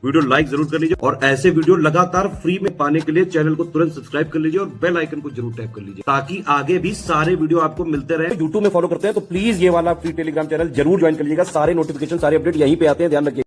Video like जरूर कर लीजिए और ऐसे वीडियो लगातार फ्री में पाने के लिए चैनल को तुरंत सब्सक्राइब कर लीजिए और बेल आइकन को जरूर टैप कर लीजिए ताकि आगे भी सारे वीडियो आपको मिलते रहे। यूट्यूब में फॉलो करते हैं तो प्लीज ये वाला फ्री टेलीग्राम चैनल जरूर ज्वाइन कर लीजिएगा। सारे नोटिफिकेशन सारे अपडेट यहीं पे आते हैं, ध्यान रखिए।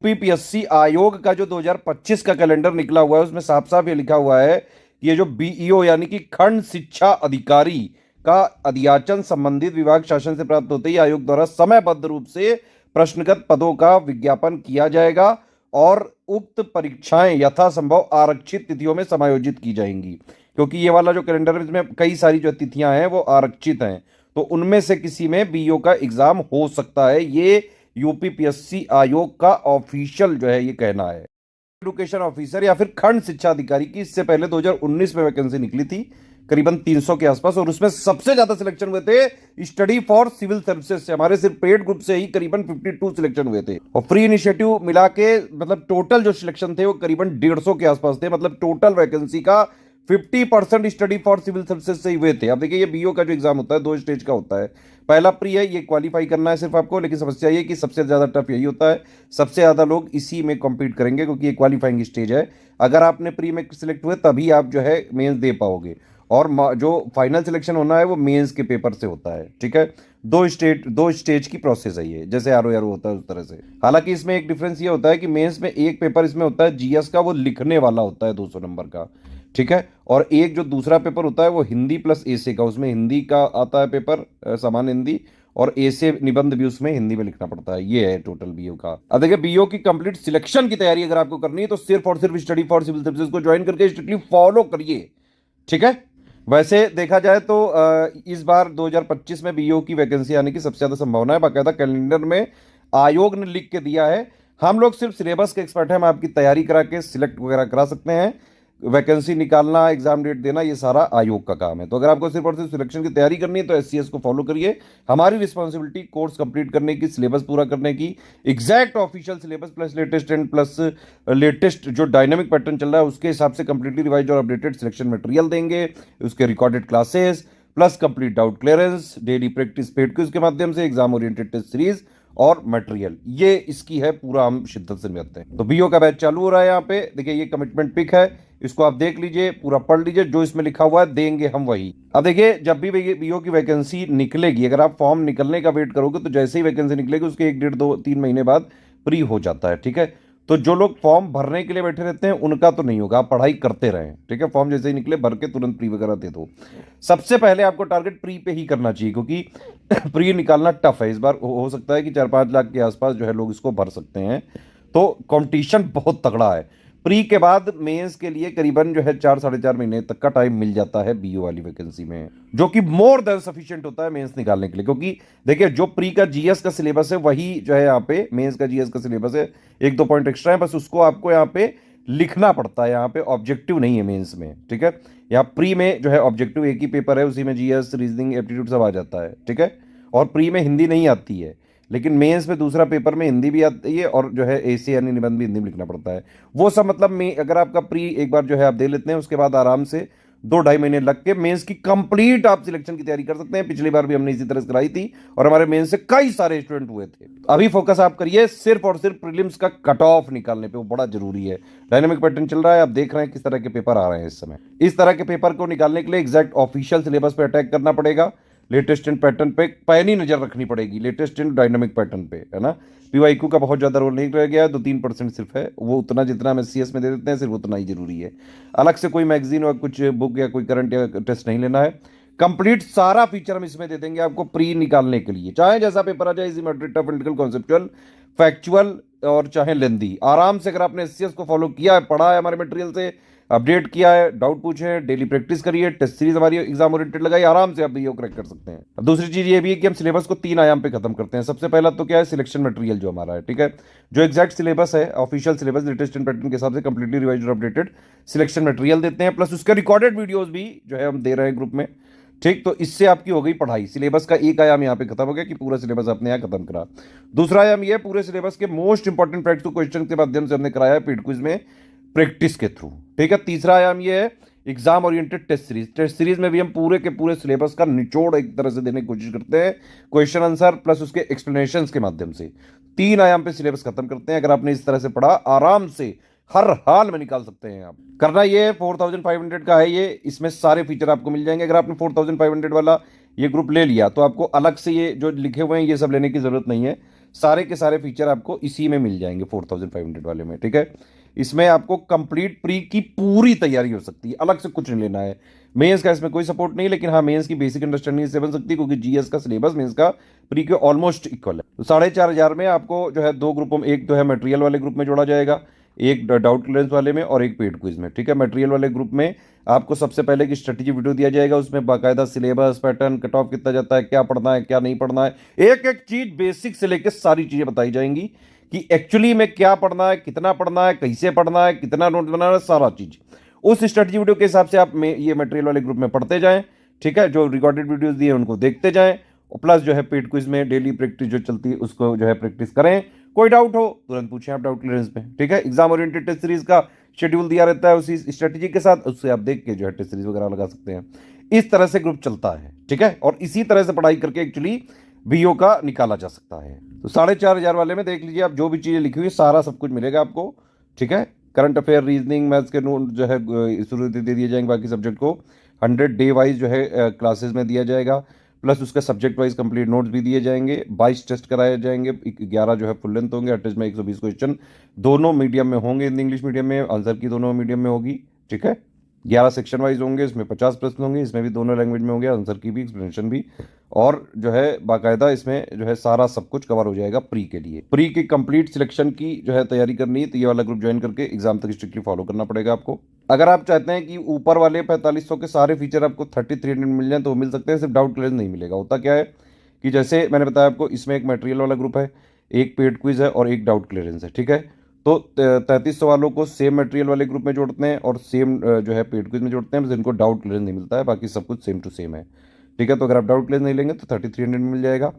यूपीपीएससी आयोग का जो 2025 का कैलेंडर निकला हुआ है उसमें साफ साफ ये लिखा हुआ है कि ये जो बीईओ यानी कि खंड शिक्षा अधिकारी का अध्याचन संबंधित विभाग शासन से प्राप्त होते ही आयोग द्वारा समयबद्ध रूप से प्रश्नगत पदों का विज्ञापन किया जाएगा और उक्त परीक्षाएं यथासंभव आरक्षित तिथियों में समायोजित की जाएंगी। क्योंकि ये वाला जो कैलेंडर है इसमें कई सारी जो तिथियां हैं वो आरक्षित हैं, तो उनमें से किसी में बीईओ का एग्जाम हो सकता है। ये यूपीपीएससी आयोग का ऑफिशियल जो है ये कहना है। एजुकेशन ऑफिसर या फिर खंड शिक्षा अधिकारी की इससे पहले 2019 में वैकेंसी निकली थी करीबन 300 के आसपास, और उसमें सबसे ज्यादा सिलेक्शन हुए थे स्टडी फॉर सिविल सर्विसेज से। हमारे सिर्फ पेड ग्रुप से ही करीबन 52 सिलेक्शन हुए थे और फ्री इनिशिएटिव मिला के मतलब टोटल जो सिलेक्शन थे वो करीबन 150 के आसपास थे। मतलब टोटल वैकेंसी का 50% स्टडी फॉर सिविल सर्विसेज से ही हुए थे। अब देखिए ये बीओ का जो एग्जाम होता है 2 स्टेज का होता है। पहला प्री है, ये क्वालिफाई करना है सिर्फ आपको, लेकिन समस्या ये कि सबसे ज्यादा टफ यही होता है, सबसे ज्यादा लोग इसी में कॉम्पीट करेंगे क्योंकि ये क्वालिफाइंग स्टेज है। अगर आपने प्री में सिलेक्ट हुए तभी आप जो है मेंस दे पाओगे, और जो फाइनल सिलेक्शन होना है वो मेंस के पेपर से होता है। ठीक है, दो स्टेज की प्रोसेस है ये, जैसे आरओ होता है उस तरह से। हालांकि इसमें एक डिफरेंस ये होता है कि मेंस में एक पेपर इसमें होता है जीएस का, वो लिखने वाला होता है 200 नंबर का। ठीक है, और एक जो दूसरा पेपर होता है वो हिंदी प्लस एसे का, उसमें हिंदी का आता है पेपर, सामान्य हिंदी, और एसे निबंध भी उसमें हिंदी में लिखना पड़ता है। ये है टोटल बीओ का। अब देखिए बीओ की कंप्लीट सिलेक्शन की तैयारी अगर आपको करनी है तो सिर्फ और सिर्फ स्टडी फॉर सिविल सर्विसेज को ज्वाइन करके स्ट्रिक्टली फॉलो करिए। ठीक है, वैसे देखा जाए तो इस बार 2025 में बीओ की वैकेंसी आने की सबसे ज्यादा संभावना है। बाकायदा कैलेंडर में आयोग ने लिख के दिया है। हम लोग सिर्फ सिलेबस के एक्सपर्ट हैं, हम आपकी तैयारी करा के सिलेक्ट वगैरह करा सकते हैं। वैकेंसी निकालना, एग्जाम डेट देना, ये सारा आयोग का काम है। तो अगर आपको सिर्फ और सिर्फ सिलेक्शन की तैयारी करनी है तो एससीएस को फॉलो करिए। हमारी रिस्पॉन्सिबिलिटी कोर्स कंप्लीट करने की, सिलेबस पूरा करने की, exact official syllabus plus latest and plus latest जो डायनामिक पैटर्न चल रहा है उसके हिसाब से कंप्लीटली रिवाइज और अपडेटेड सिलेक्शन मटेरियल देंगे, उसके recorded classes plus complete doubt clearance, daily practice paid quiz के माध्यम से, एग्जाम ओरिएंटेड टेस्ट सीरीज और मटेरियल, ये इसकी है पूरा हम शिद्दत से निभाते हैं। तो बीओ का बैच चालू हो रहा है। यहाँ पे देखिए ये कमिटमेंट पिक है, इसको आप देख लीजिए, पूरा पढ़ लीजिए, जो इसमें लिखा हुआ है देंगे हम वही। अब देखिए जब भी बीओ की वैकेंसी निकलेगी, अगर आप फॉर्म निकलने का वेट करोगे तो जैसे ही वैकेंसी निकलेगी उसके 1 डेढ़ 2 3 महीने बाद प्री हो जाता है। ठीक है, तो जो लोग फॉर्म भरने के लिए बैठे रहते हैं उनका तो नहीं होगा, आप पढ़ाई करते रहें। ठीक है, फॉर्म जैसे ही निकले भर के तुरंत प्री वगैरह दे दो। सबसे पहले आपको टारगेट प्री पे ही करना चाहिए क्योंकि प्री निकालना टफ है। इस बार हो सकता है कि 4-5 लाख के आसपास जो है लोग इसको भर सकते हैं, तो कंपटीशन बहुत तगड़ा है। प्री के बाद मेंस के लिए करीबन जो है 4-4.5 महीने तक का टाइम मिल जाता है बीओ वाली वैकेंसी में, जो कि मोर देन सफिशिएंट होता है मेंस निकालने के लिए। क्योंकि देखिए जो प्री का जीएस का सिलेबस है वही जो है यहाँ पे मेंस का जीएस का सिलेबस है, 1-2 पॉइंट एक्स्ट्रा है, बस उसको आपको यहाँ पे लिखना पड़ता है। यहाँ पे ऑब्जेक्टिव नहीं है मेंस में। ठीक है, यहाँ प्री में जो है ऑब्जेक्टिव एक ही पेपर है, उसी में जीएस, रीजनिंग, एप्टीट्यूड सब आ जाता है। ठीक है, और प्री में हिंदी नहीं आती है, लेकिन मेंस में दूसरा पेपर में हिंदी भी आती है और जो है एसे यानी निबंध भी हिंदी में लिखना पड़ता है। वो सब मतलब में अगर आपका प्री एक बार जो है आप दे लेते हैं उसके बाद आराम से 2-2.5 महीने लग के मेंस की कंप्लीट आप सिलेक्शन की तैयारी कर सकते हैं। पिछली बार भी हमने इसी तरह से कराई थी और हमारे मेंस से कई सारे स्टूडेंट हुए थे। अभी फोकस आप करिए सिर्फ और सिर्फ प्रीलिम्स का कट ऑफ निकालने पे, वो बड़ा जरूरी है। डायनामिक पैटर्न चल रहा है, आप देख रहे हैं किस तरह के पेपर आ रहे हैं इस समय। इस तरह के पेपर को निकालने के लिए एग्जैक्ट ऑफिशियल सिलेबस पे अटैक करना पड़ेगा, लेटेस्ट एंड पैटर्न पे पैनी नजर रखनी पड़ेगी, लेटेस्ट एंड डायनामिक पैटर्न पे, है ना। पीवाईक्यू का बहुत ज्यादा रोल नहीं रह गया है, 2-3% सिर्फ है, वो उतना जितना हम एससीएस में दे देते हैं सिर्फ उतना ही जरूरी है। अलग से कोई मैगजीन और कुछ बुक या कोई करंट या टेस्ट नहीं लेना है। कंप्लीट सारा फीचर हम इसमें दे देंगे आपको प्री निकालने के लिए, चाहे जैसा पेपर आ जाए, easy, moderate, tough, political, conceptual, factual और चाहे लेंदी। आराम से अगर आपने एससीएस को फॉलो किया है, पढ़ा है हमारे मटेरियल से, अपडेट किया है, डाउट पूछे, डेली प्रैक्टिस करिए, टेस्ट सीरीज हमारी एग्जाम ओरिएंटेड लगाई, आराम से आप बीओ क्रैक कर सकते हैं। अब दूसरी चीज ये भी है कि हम सिलेबस को 3 आयाम पे खत्म करते हैं। सबसे पहला तो क्या है, सिलेक्शन मटेरियल जो हमारा है। ठीक है, जो एग्जैक्ट सिलेबस है, official syllabus latest and pattern के हिसाब से कंप्लीटली रिवाइज्ड और अपडेटेड सिलेक्शन मटेरियल देते हैं, प्लस उसके रिकॉर्डेड वीडियोस भी जो है हम दे रहे हैं ग्रुप में। ठीक, तो इससे आपकी हो गई पढ़ाई। सिलेबस का एक आयाम यहाँ पे खत्म हो गया कि पूरा सिलेबस आपने यहाँ खत्म करा। दूसरा आयाम ये पूरे सिलेबस के मोस्ट इंपॉर्टेंट फैक्ट्स को क्वेश्चन के माध्यम से हमने कराया है पेड क्विज में प्रैक्टिस के थ्रू। ठीक है, तीसरा आयाम ये है एग्जाम ओरिएंटेड टेस्ट सीरीज में भी हम पूरे के पूरे सिलेबस का निचोड़ एक तरह से देने की कोशिश करते हैं, क्वेश्चन आंसर प्लस उसके एक्सप्लेनेशन के माध्यम से 3 आयाम पे सिलेबस खत्म करते हैं। अगर आपने इस तरह से पढ़ा, आराम से हर हाल में निकाल सकते हैं आप। करना ये 4500 का है, ये इसमें सारे फीचर आपको मिल जाएंगे। अगर आपने 4500 वाला ये ग्रुप ले लिया तो आपको अलग से ये जो लिखे हुए हैं ये सब लेने की जरूरत नहीं है, सारे के सारे फीचर आपको इसी में मिल जाएंगे 4500 वाले में, ठीक है। इसमें आपको कंप्लीट प्री की पूरी तैयारी हो सकती है, अलग से कुछ नहीं लेना है। मेंस का इसमें कोई सपोर्ट नहीं, लेकिन हाँ मेंस की बेसिक अंडरस्टैंडिंग इससे बन सकती है, क्योंकि जीएस का सिलेबस मेंस का प्री के ऑलमोस्ट इक्वल है। तो 4500 में आपको जो है 2 ग्रुपों में, एक तो है मटेरियल वाले ग्रुप में जोड़ा जाएगा, एक डाउट क्लियरेंस वाले में और एक पेड क्विज में, ठीक है। मटेरियल वाले ग्रुप में आपको सबसे पहले की स्ट्रेटेजी वीडियो दिया जाएगा, उसमें बाकायदा सिलेबस पैटर्न, कट ऑफ कितना जाता है, क्या पढ़ना है क्या नहीं पढ़ना है, एक एक चीज बेसिक से लेकर सारी चीजें बताई जाएंगी कि एक्चुअली में क्या पढ़ना है, कितना पढ़ना है, कैसे पढ़ना है, कितना नोट बनाना है, सारा चीज उस स्ट्रेटजी वीडियो के हिसाब से आप ये मटेरियल वाले ग्रुप में पढ़ते जाएं, ठीक है। जो रिकॉर्डेड वीडियोस दिए उनको देखते जाएं, और प्लस जो है पेड क्विज में डेली प्रैक्टिस जो चलती है उसको जो है प्रैक्टिस करें। कोई डाउट हो तुरंत पूछें आप डाउट क्लियरेंस में, ठीक है। एग्जाम ओरिएंटेड टेस्ट सीरीज का शेड्यूल दिया रहता है उसी स्ट्रेटजी के साथ, उससे आप देख के जो है टेस्ट सीरीज वगैरह लगा सकते हैं। इस तरह से ग्रुप चलता है, ठीक है। और इसी तरह से पढ़ाई करके एक्चुअली बीओ का निकाला जा सकता है। तो 4500 वाले में देख लीजिए आप, जो भी चीज़ें लिखी हुई सारा सब कुछ मिलेगा आपको, ठीक है। करंट अफेयर, रीजनिंग, मैथ्स के नोट जो है शुरू दे दिए जाएंगे, बाकी सब्जेक्ट को 100 डे वाइज जो है क्लासेस में दिया जाएगा, प्लस उसका सब्जेक्ट वाइज कंप्लीट नोट्स भी दिए जाएंगे। 22 टेस्ट कराए जाएंगे, 11 जो है फुल लेंथ होंगे, 8 टेस्ट में 120 क्वेश्चन दोनों मीडियम में होंगे, हिंदी इंग्लिश मीडियम में, आंसर की दोनों मीडियम में होगी, ठीक है। 11 सेक्शन वाइज होंगे, इसमें 50 प्रश्न होंगे, इसमें भी दोनों लैंग्वेज में होंगे, आंसर की भी एक्सप्लेनेशन भी, और जो है बाकायदा इसमें जो है सारा सब कुछ कवर हो जाएगा प्री के लिए। प्री की कंप्लीट सिलेक्शन की जो है तैयारी करनी है तो ये वाला ग्रुप ज्वाइन करके एग्जाम तक स्ट्रिक्टली फॉलो करना पड़ेगा आपको। अगर आप चाहते हैं कि ऊपर वाले 4500 के सारे फीचर आपको 3300 मिल जाए तो मिल सकते हैं, सिर्फ डाउट क्लियर नहीं मिलेगा। होता क्या है कि जैसे मैंने बताया आपको, इसमें एक मटेरियल वाला ग्रुप है, एक पेड क्विज है और एक डाउट क्लियरेंस है, ठीक है। तो 3300 वालों को सेम मटेरियल वाले ग्रुप में जोड़ते हैं और सेम जो है पेड क्विज में जोड़ते हैं, जिनको डाउट क्लियरेंस नहीं मिलता है, बाकी सब कुछ सेम टू सेम है, ठीक है। तो अगर आप डाउट क्लियरेंस नहीं लेंगे तो 3300 मिल जाएगा।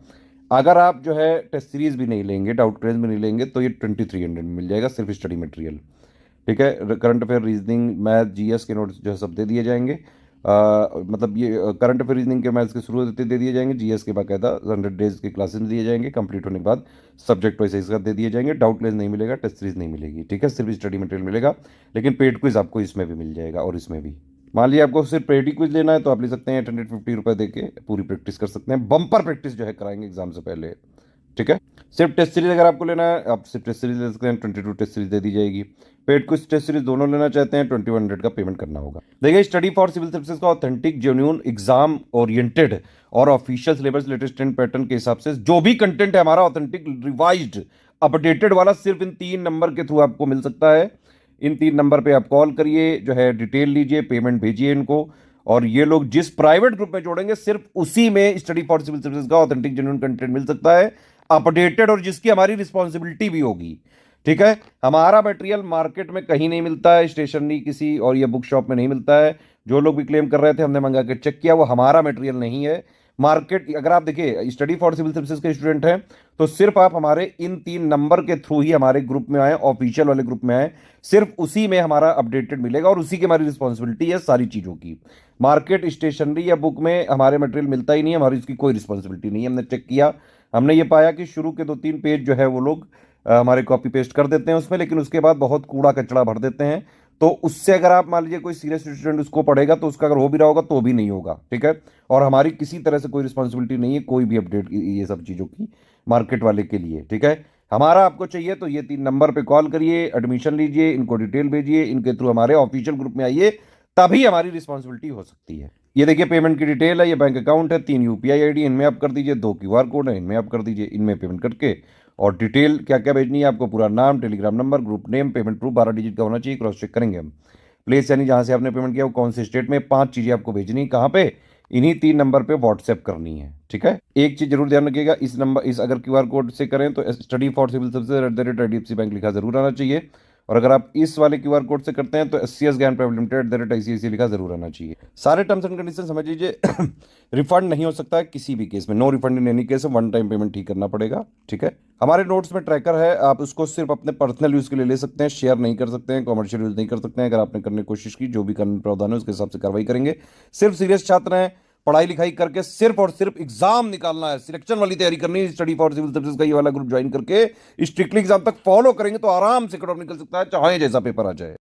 अगर आप जो है टेस्ट सीरीज भी नहीं लेंगे, डाउट क्लियरेंस भी नहीं लेंगे, तो ये 2300 मिल जाएगा, सिर्फ स्टडी मटेरियल, ठीक है। Current affair, reasoning, math, GS के नोट्स जो है सब दे दिए जाएंगे। मतलब ये करंट अफेयर, रीजनिंग के मैथ्स के शुरू दे दिए जाएंगे, जीएस के बाकायदा 100 डेज के क्लासेस दिए जाएंगे, कंप्लीट होने के बाद सब्जेक्ट वाइज इसका दे दिए जाएंगे। डाउट क्लियर नहीं मिलेगा, टेस्ट सीरीज नहीं मिलेगी, ठीक है, सिर्फ स्टडी मटेरियल मिलेगा। लेकिन पेड क्विज आपको इसमें भी मिल जाएगा और इसमें भी। मान लीजिए आपको सिर्फ पेड क्विज लेना है तो आप ले सकते हैं, 850 रुपये दे के पूरी प्रैक्टिस कर सकते हैं, बम्पर प्रैक्टिस जो है कराएंगे एग्जाम से पहले, ठीक है। सिर्फ टेस्ट सीरीज अगर आपको लेना है, आप सिर्फ टेस्ट सीरीज ले सकते हैं, 22 टेस्ट सीरीज दे दी जाएगी। पेड क्विज टेस्ट सीरीज दोनों लेना चाहते हैं 2100 का पेमेंट करना होगा। देखिए, स्टडी फॉर सिविल सर्विसेज का ऑथेंटिक, जेन्युइन, एग्जाम ओरिएंटेड और official syllabus latest trend pattern के हिसाब से जो भी कंटेंट है हमारा ऑथेंटिक, रिवाइज्ड, अपडेटेड वाला, सिर्फ इन 3 नंबर के थ्रू आपको मिल सकता है। इन 3 नंबर पे आप कॉल करिए, जो है डिटेल लीजिए, पेमेंट भेजिए इनको, और ये लोग जिस प्राइवेट ग्रुप में जोड़ेंगे सिर्फ उसी में स्टडी फॉर सिविल सर्विसेज का ऑथेंटिक, जेन्युइन कंटेंट मिल सकता है, अपडेटेड, और जिसकी हमारी रिस्पॉन्सिबिलिटी भी होगी, ठीक है। हमारा मटेरियल मार्केट में कहीं नहीं मिलता है, स्टेशनरी किसी और ये बुक शॉप में नहीं मिलता है। जो लोग भी क्लेम कर रहे थे, हमने मंगा के चेक किया, वो हमारा मटेरियल नहीं है। मार्केट, अगर आप देखिए स्टडी फॉर सिविल सर्विसेज के स्टूडेंट हैं तो सिर्फ आप हमारे इन 3 नंबर के थ्रू ही हमारे ग्रुप में आए, ऑफिशियल वाले ग्रुप में आए, सिर्फ उसी में हमारा अपडेटेड मिलेगा और उसी की हमारी रिस्पॉन्सिबिलिटी है सारी चीज़ों की। मार्केट, स्टेशनरी या बुक में हमारे मटेरियल मिलता ही नहीं है, हमारी इसकी कोई रिस्पॉन्सिबिलिटी नहीं है। हमने चेक किया, हमने ये पाया कि शुरू के 2-3 पेज जो है वो लोग हमारे कॉपी पेस्ट कर देते हैं उसमें, लेकिन उसके बाद बहुत कूड़ा कचड़ा भर देते हैं। तो उससे अगर आप मान लीजिए कोई सीरियस स्टूडेंट उसको पढ़ेगा तो उसका अगर हो भी रहा होगा तो भी नहीं होगा, ठीक है। और हमारी किसी तरह से कोई रिस्पॉन्सिबिलिटी नहीं है कोई भी अपडेट ये सब चीज़ों की मार्केट वाले के लिए, ठीक है। हमारा आपको चाहिए तो ये 3 नंबर पे कॉल करिए, एडमिशन लीजिए, इनको डिटेल भेजिए, इनके थ्रू हमारे ऑफिशियल ग्रुप में आइए, तभी हमारी रिस्पॉन्सिबिलिटी हो सकती है। ये देखिए पेमेंट की डिटेल है, ये बैंक अकाउंट है, 3 यूपीआई आईडी इनमें आप कर दीजिए, 2 क्यूआर कोड है इनमें आप कर दीजिए, इनमें पेमेंट करके, और डिटेल क्या क्या भेजनी है आपको, पूरा नाम, Telegram number, group name, payment proof 12 digit का होना चाहिए, क्रॉस चेक करेंगे हम। प्लेस यानी जहाँ से आपने पेमेंट किया वो कौन से स्टेट में, 5 चीज़ें आपको भेजनी है, कहाँ पे, इन्हीं 3 नंबर पे व्हाट्सएप करनी है, ठीक है। एक चीज़ जरूर ध्यान रखिएगा, इस नंबर, इस अगर क्यूआर कोड से करें तो study for civil services @IDFC bank लिखा जरूर आना चाहिए, और अगर आप इस वाले क्यूआर कोड से करते हैं तो SCS ज्ञान प्राइवेट लिमिटेड @ICICI लिखा जरूर आना चाहिए। सारे टर्म्स एंड कंडीशन समझ लीजिए। रिफंड नहीं हो सकता है किसी भी केस में, no refund in any case, one time payment ही करना पड़ेगा। ठीक है, हमारे नोट्स में ट्रैकर है, आप उसको सिर्फ अपने पर्सनल यूज के लिए ले सकते हैं, शेयर नहीं कर सकते हैं, कॉमर्शियल यूज नहीं कर सकते हैं। अगर आपने करने की कोशिश की, जो भी कानूनी प्रावधान है उसके हिसाब से कार्रवाई करेंगे। सिर्फ सीरियस छात्र हैं, पढ़ाई लिखाई करके सिर्फ और सिर्फ एग्जाम निकालना है, सिलेक्शन वाली तैयारी करनी है, स्टडी फॉर सिविल सर्विस का ये वाला ग्रुप ज्वाइन करके स्ट्रिक्टली एग्जाम तक फॉलो करेंगे तो आराम से कट ऑफ निकल सकता है, चाहे जैसा पेपर आ जाए।